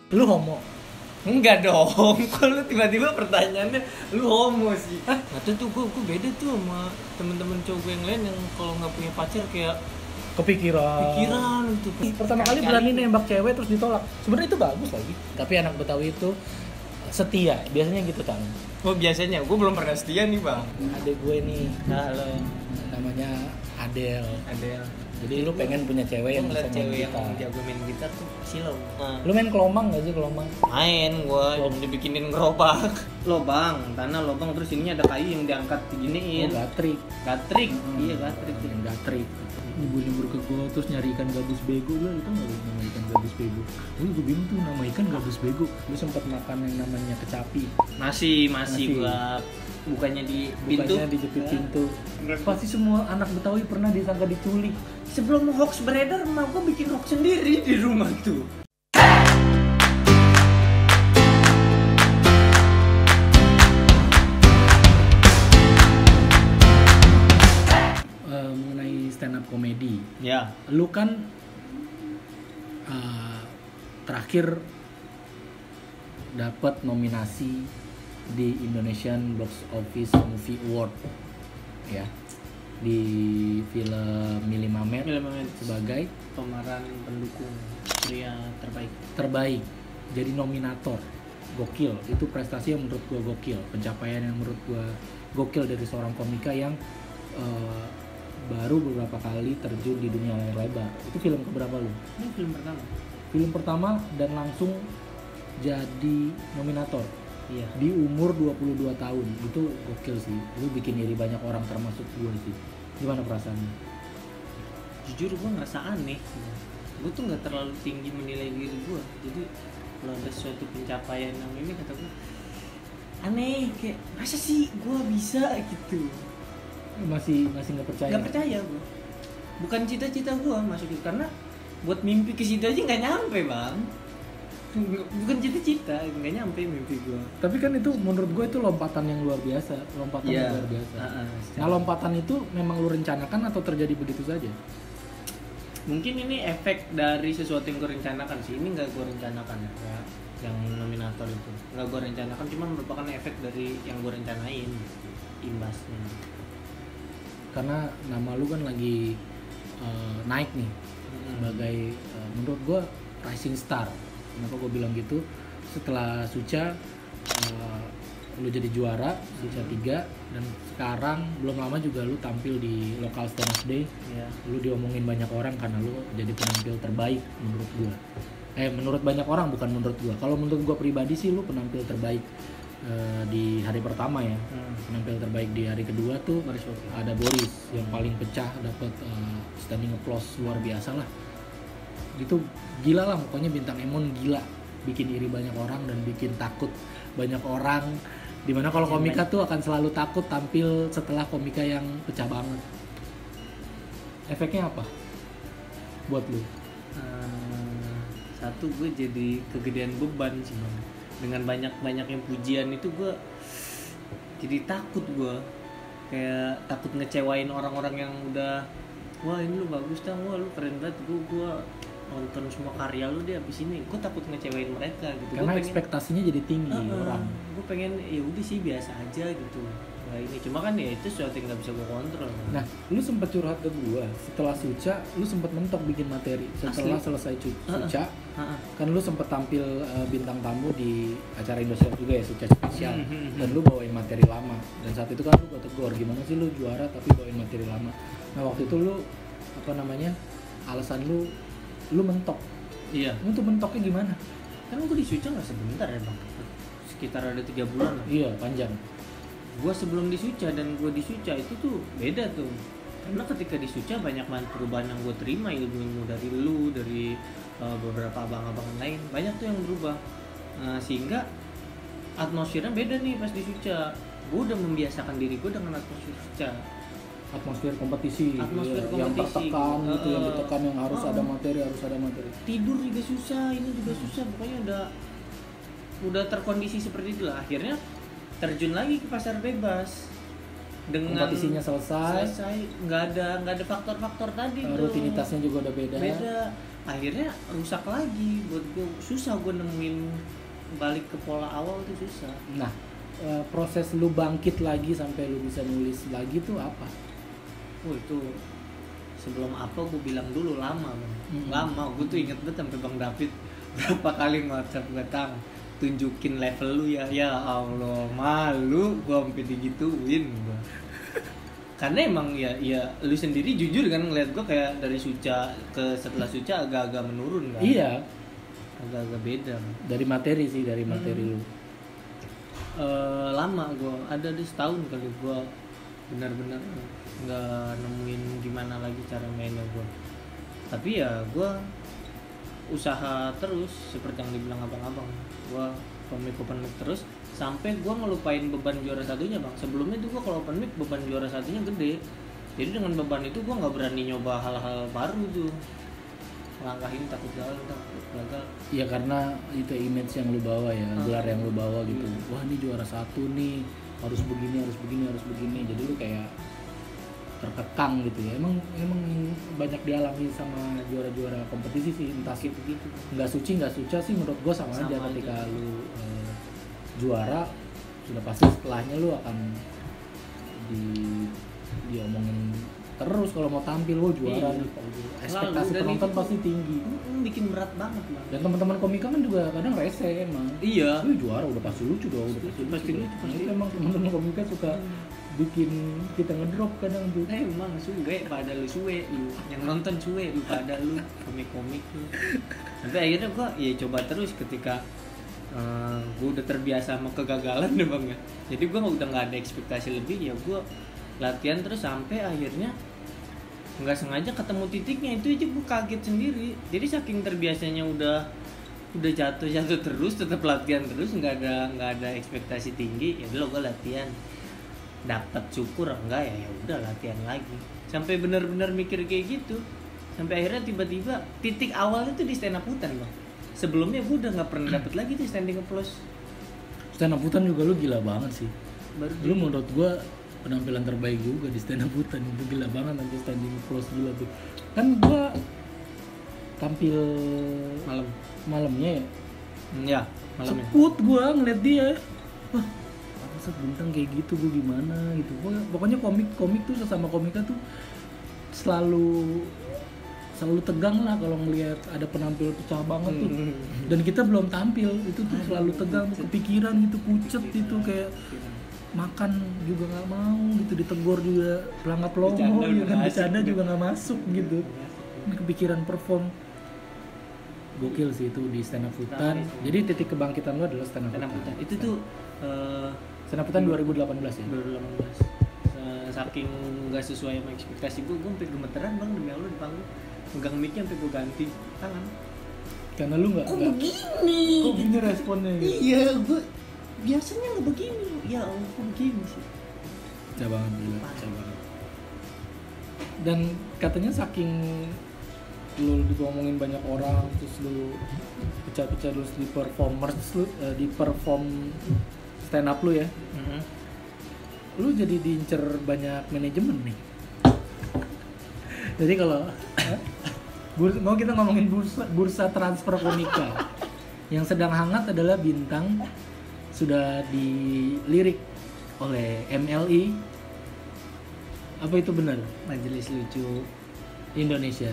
Lu homo? Enggak dong, kalau tiba-tiba pertanyaannya lu homo sih. Atau tuh gue beda tuh sama temen-temen cowok gue yang lain yang kalau nggak punya pacar kayak Kepikiran gitu. Pertama kali berani nembak cewek terus ditolak. Sebenarnya itu bagus lagi. Tapi anak Betawi itu setia, biasanya gitu kan. Oh biasanya, gue belum pernah setia nih bang. Adek gue nih, Halo, namanya Adel. Adel. Jadi lu pengen punya cewek yang bisa ngeliat main cewek yang gitar. jago main gitar tuh silau. Nah. Lu main kelomang gak sih, kelomang? Main gue, dibikinin gerobak. Lobang, tanah lobang terus ininya ada kayu yang diangkat diginiin. Oh, gatrik. Gatrik, iya gatrik. Yang gatrik. Nyebur-nyebur ke gua terus nyari ikan gabus bego. Lu itu nggak nama ikan gabus bego? Gue bingung tuh nama ikan gabus bego. Lu sempat makan yang namanya kecapi? Masih Masih. gua bukannya di pintu. Bukannya dijepit pintu. Pasti semua anak Betawi pernah disangka diculik. Sebelum hoax beredar, mah gua bikin hoax sendiri di rumah tuh. Mengenai stand up comedy, Ya. lu kan terakhir dapat nominasi di Indonesian Box Office Movie Award ya, di film Mili Mamet sebagai Pemeran pendukung pria terbaik, jadi nominator. Gokil, itu prestasi yang menurut gua gokil, pencapaian yang menurut gua gokil dari seorang komika yang baru beberapa kali terjun di dunia layar lebar. Itu film keberapa lu? Ini film pertama. Film pertama dan langsung jadi nominator. Iya. Di umur 22 tahun. Itu gokil sih. Lu bikin iri banyak orang termasuk gue sih. Gimana perasaannya? Jujur gue ngerasa aneh. Gue tuh nggak terlalu tinggi menilai diri gue. Jadi kalau ada suatu pencapaian yang ini kata gue aneh, kayak masa sih gue bisa gitu. Masih nggak percaya? Nggak percaya gue. Bukan cita-cita gue masuk itu, karena buat mimpi ke situ aja nggak nyampe bang. Bukan cita-cita, nggak nyampe mimpi gue. Tapi kan itu menurut gue itu lompatan yang luar biasa, Iya. yang luar biasa. Nah, lompatan itu memang lu rencanakan atau terjadi begitu saja? Mungkin ini efek dari sesuatu yang gue rencanakan sih. Ini nggak gue rencanakan ya, yang nominator itu nggak gue rencanakan, cuma merupakan efek dari yang gue rencanain, imbasnya. Karena nama lu kan lagi naik nih sebagai menurut gue rising star. Kenapa gue bilang gitu? Setelah Suca lu jadi juara Suca 3, dan sekarang belum lama juga lu tampil di Local Stand Up Day. Ya. Lu diomongin banyak orang karena lu jadi penampil terbaik menurut gue. Menurut banyak orang, bukan menurut gue. Kalau menurut gue pribadi sih lu penampil terbaik di hari pertama ya. Penampil terbaik di hari kedua tuh ada Boris yang paling pecah, dapat standing applause luar biasa lah. Itu gila lah, pokoknya bintang Emon gila, bikin iri banyak orang dan bikin takut banyak orang. Dimana kalau komika tuh akan selalu takut tampil setelah komika yang pecah banget. Efeknya apa buat lu? Satu, gue jadi kegedean beban sih bang. Dengan banyak-banyaknya pujian itu gue jadi takut, gue kayak takut ngecewain orang-orang yang udah, wah ini lu bagus dah, wah lu keren banget, gue nonton semua karya lu deh abis ini. Gue takut ngecewain mereka gitu. Karena ekspektasinya jadi tinggi orang. Gue pengen ya udah sih biasa aja gitu. Nah ini cuma kan ya itu sesuatu yang nggak bisa gue kontrol. Nah, lu sempat curhat ke gua setelah Suca, lu sempat mentok bikin materi. Setelah selesai Suca, kan lu sempat tampil bintang tamu di acara Indosiar juga ya, Suca spesial. Dan lu bawain materi lama. Dan saat itu kan lu gua tegur, gimana sih lu juara tapi bawain materi lama. Nah, waktu itu lu alasan lu mentok. Iya. Lu tuh mentoknya gimana? Kan gue di Suca nggak sebentar ya bang, sekitar ada 3 bulan lah. Iya, panjang. Gue sebelum di Suca dan gue di Suca itu tuh beda tuh. Karena ketika di Suca banyak banget perubahan yang gue terima, ilmu dari lu, dari beberapa abang-abang lain, banyak tuh yang berubah. Sehingga atmosfernya beda nih pas di Suca. Gue udah membiasakan diri gue dengan atmosfer Suca. Atmosfer kompetisi, yang tertekan gitu, yang ditekan, yang harus ada materi. Tidur juga susah, ini juga susah, pokoknya udah terkondisi seperti itulah. Akhirnya terjun lagi ke pasar bebas. dengan kompetisinya selesai, nggak ada faktor-faktor tadi tuh. rutinitasnya juga udah beda. Akhirnya rusak lagi buat gue, susah gue nemuin balik ke pola awal tuh susah. Nah, proses lu bangkit lagi sampai lu bisa nulis lagi tuh apa? Itu sebelum apa gue bilang dulu lama man. Lama, gue tuh inget banget sampai Bang David berapa kali WhatsApp gue, Tang tunjukin level lu ya Allah, malu gue sampai digituin gue. Karena emang ya lu sendiri jujur kan ngeliat gue kayak dari Suca ke setelah Suca agak-agak menurun kan. Iya, agak-agak beda dari materi sih, dari materi lu. Lama gue ada di setahun kali gue benar-benar nggak nemuin gimana lagi cara mainnya gue. Tapi ya gue usaha terus seperti yang dibilang abang-abang, gue open mic terus sampai gue ngelupain beban juara satunya bang. Sebelumnya tuh gue kalau open mic beban juara satunya gede, jadi dengan beban itu gue nggak berani nyoba hal-hal baru tuh, langkahin takut gagal. Ya karena itu image yang lu bawa ya, gelar yang lu bawa gitu. Wah ini juara satu nih, harus begini. Jadi lu kayak terkekang gitu ya. Emang banyak dialami sama juara-juara kompetisi sih, entah gitu. Nggak suca sih menurut gue sama aja ketika lu juara, sudah pasti setelahnya lu akan diomongin terus kalau mau tampil lo juara nih. Ekspektasi penonton pasti tinggi. Bikin berat banget bang. Dan teman-teman komika kan juga kadang rese emang. Iya. Lu juara udah pasti lucu dong, pasti lucu. Itu emang teman-teman komika suka bikin kita ngedrop kadang tuh. Emang suwe pada lu suwe, lu yang nonton suwe lu pada lu komik-komik lu. Sampai akhirnya gua ya coba terus ketika gue udah terbiasa sama kegagalan deh bang ya. Jadi gue udah nggak ada ekspektasi lebih, ya gue latihan terus sampai akhirnya nggak sengaja ketemu titiknya itu aja gue kaget sendiri. Jadi saking terbiasanya udah jatuh terus, tetap latihan terus, nggak ada ekspektasi tinggi. Ya udah gue latihan, dapat syukur enggak ya udah latihan lagi sampai benar-benar mikir kayak gitu. Sampai akhirnya tiba-tiba titik awalnya tuh di stand up hutan bang. Sebelumnya gue udah nggak pernah dapet lagi tuh standing applause. Stand up hutan juga lu gila banget sih. Lu menurut gue penampilan terbaik juga di stand up hutan, itu gila banget nanti standing applause gila tuh. Kan gue tampil malamnya ya. Ya malamnya. Sekut gue ngeliat dia. Wah, maksud bintang kayak gitu gue gimana gitu. Pokoknya komik tuh sesama komika tuh selalu tegang lah kalau ngelihat ada penampil pecah banget tuh. Dan kita belum tampil, itu tuh selalu tegang, kepikiran gitu, pucet gitu, kayak makan juga nggak mau gitu, ditegur juga pelangap lomo gitu kan, bercanda juga nggak masuk gitu. Ini kepikiran perform. Gokil sih itu di stand up hutan. Jadi titik kebangkitan lu adalah stand up hutan. Itu tuh stand up hutan 2018 ya. 2018. Saking nggak sesuai sama ekspektasi gue sampai gemeteran bang demi Allah di panggung. Megang mic-nya sampai gue ganti tangan. Karena lu nggak begini? Kok gini responnya gitu? Iya, gue biasanya nggak begini. Ya Allah, kok begini sih? Pecah banget. Dan katanya saking lu diomongin banyak orang, terus lu pecah-pecah terus di perform stand up lu ya. Lu jadi diincer banyak manajemen nih. Jadi kalau mau kita ngomongin bursa transfer komika yang sedang hangat adalah Bintang sudah dilirik oleh MLI. Apa itu benar? Majelis Lucu Indonesia.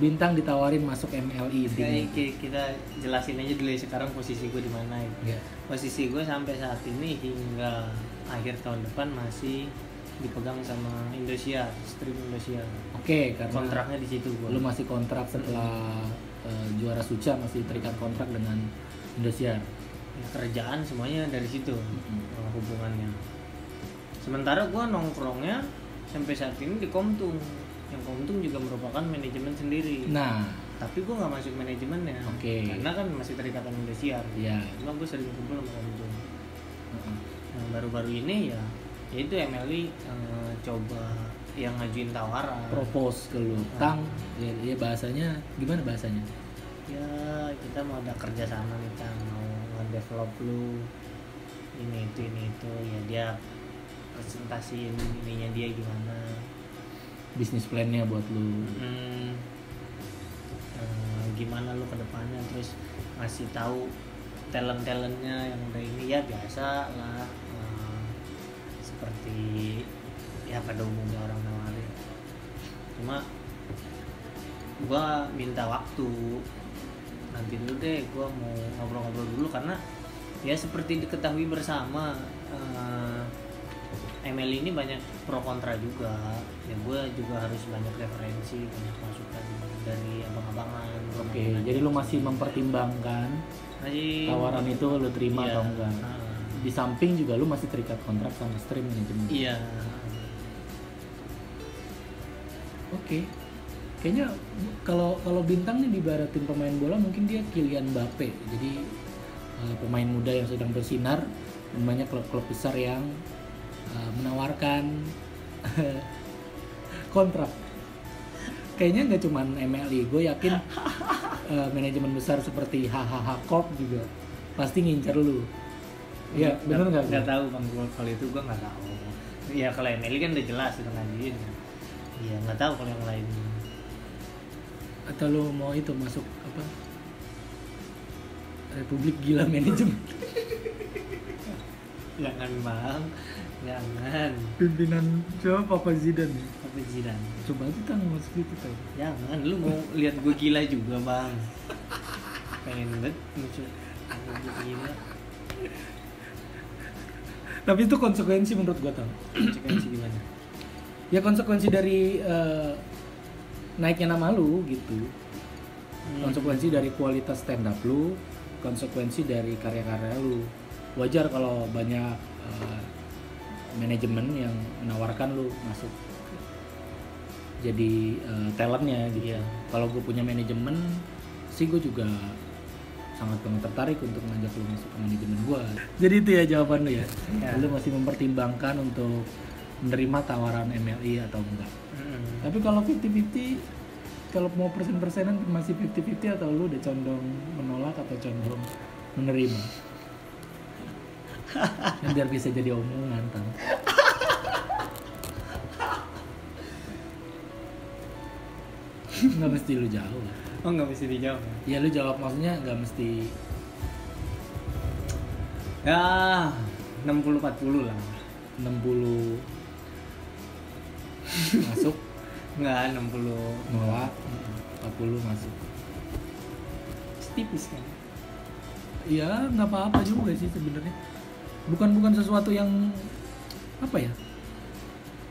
Bintang ditawarin masuk MLI. Kita jelasin aja dulu ya sekarang posisi gue di mana ya. Posisi gue sampai saat ini hingga akhir tahun depan masih dipegang sama Indosiar, stream Indosiar. Oke, karena kontraknya di situ gua. Lu masih kontrak setelah juara Suca, masih terikat kontrak dengan Indosiar. Ya, kerjaan semuanya dari situ hubungannya. Sementara gua nongkrongnya sampai saat ini di Komtung. Yang Komtung juga merupakan manajemen sendiri. Nah, tapi gua nggak masuk manajemennya. Karena kan masih terikat sama Indosiar. Iya. Cuma gua sering kumpul sama Komtung. Nah, baru-baru ini ya itu MLI coba yang ngajuin tawaran, propose ke lu, Tang, ya bahasanya gimana bahasanya? Ya kita mau ada kerja sama nih Tang, mau nge-develop lu ini itu ya dia presentasiin ininya dia gimana, bisnis plan-nya buat lu. Gimana lu ke depannya, terus ngasih tahu talent-talentnya yang udah ini ya biasa lah, seperti ya pada umumnya orang nawarin. Cuma gua minta waktu, nanti dulu deh gua mau ngobrol-ngobrol dulu, karena ya seperti diketahui bersama, ML ini banyak pro kontra juga ya, gue juga harus banyak referensi, banyak masukan dari abang-abangan. Oke, jadi lu masih mempertimbangkan tawaran itu lu terima atau enggak. Di samping juga lu masih terikat kontrak sama stream manajemen. Iya. Oke. Kayaknya kalau bintang nih dibaratin pemain bola, mungkin dia Kylian Mbappe. Jadi pemain muda yang sedang bersinar, dan banyak klub-klub besar yang menawarkan kontrak. Kayaknya nggak cuman MLI, gue yakin manajemen besar seperti HHH Corp juga pasti ngincer lu. Iya, bener nggak? Nggak tahu bang, kalau itu gue nggak tahu. Ya kalau MLI kan udah jelas udah ngajuin. Iya, nggak tahu kalau yang lain. Atau lu mau itu masuk apa? Republik Gila Manajemen. Jangan bang, jangan. Pimpinan siapa? Papa Zidane. Apa Zidane? Coba aja kan masuk itu kan. Jangan, lu mau lihat gue gila juga bang. Pengen banget muncul gila. Tapi itu konsekuensi menurut gua, tau. Konsekuensi gimana? Ya konsekuensi dari naiknya nama lu gitu. Konsekuensi dari kualitas stand up lu, konsekuensi dari karya-karya lu. Wajar kalau banyak manajemen yang menawarkan lu masuk jadi talentnya gitu. Iya. Kalau gue punya manajemen sih, gue juga sangat banget tertarik untuk ngajak lu masuk ke manajemen gue. Jadi itu ya jawaban lu ya. Lu masih mempertimbangkan untuk menerima tawaran MLI atau enggak. Tapi kalau 50-50, kalau mau persen-persenan masih 50-50 atau lu udah condong menolak atau condong menerima? Biar bisa jadi omongan, Tam. Nggak mesti lu jawab. Oh nggak mesti dijawab. Ya lu jawab, maksudnya nggak mesti. Ya 60-40 lah. 60 masuk, Nggak 60. nolak, 40 masuk. Tipis kan? Ya nggak apa-apa juga sih sebenarnya. Bukan sesuatu yang apa ya?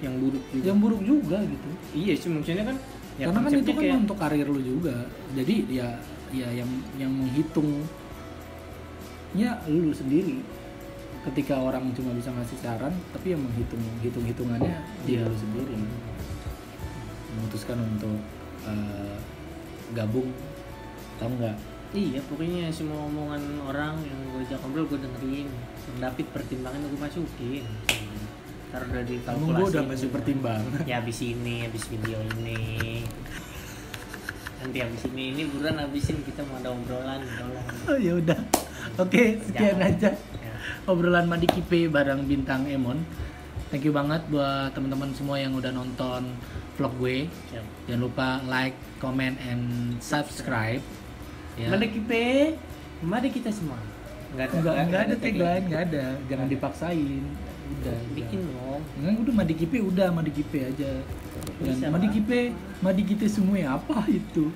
Yang buruk juga. Yang buruk juga gitu. Iya sih, maksudnya kan. Ya Karena kan itu kan kayak, untuk karir lu juga. Jadi ya yang menghitungnya lu sendiri. Ketika orang cuma bisa ngasih saran, tapi yang hitungannya dia lu sendiri. Memutuskan untuk gabung, tahu nggak? iya, pokoknya semua omongan orang yang gue ajak ngobrol gue dengerin. Yang David pertimbangan gue masukin. Ntar udah dikalkulasi. Emang gue udah masih pertimbangan. Ya abis ini, abis video ini. Nanti abis ini buruan abisin, kita mau ada obrolan. Oh ya udah. Oke, sekian aja Ya. obrolan Madi Kipe bareng Bintang Emon. Thank you banget buat teman-teman semua yang udah nonton vlog gue. Siap. Jangan lupa like, comment, and subscribe. Ya. Mari kita semua. Enggak Nggak ada tagline, nggak ada. Jangan dipaksain. Udah. Bikin dong. Enggak, udah Madi Kipe aja. Dan Bisa, Madi Pak. Kipe, Madi kita semua ya, apa itu?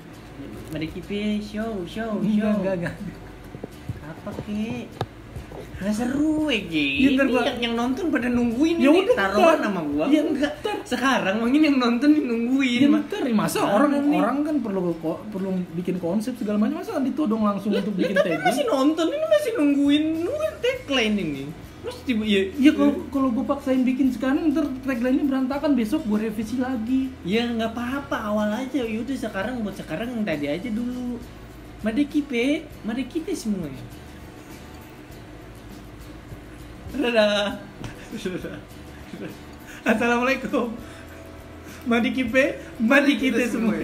Mari kita show. Enggak. Apa ke? Nggak seru Ya, ntar gua- yang nonton pada nungguin Ya ini udah, taruhan ntar. sama gua. Ya, Enggak. Sekarang mungkin yang nonton nungguin. Ya bentar, masa Sekarang nih. orang kan perlu bikin konsep segala macam, masa ditodong langsung untuk bikin Tapi tagline? masih nonton ini, masih nungguin tagline ini. Mesti Ya kalau gue paksain bikin sekarang, ntar tagline-nya berantakan, besok gue revisi lagi. ya nggak apa-apa, awal aja. Yaudah sekarang buat sekarang yang tadi aja dulu. Mari kita semuanya. Dadah. Assalamualaikum. Madi Kipe, Madi kita semua.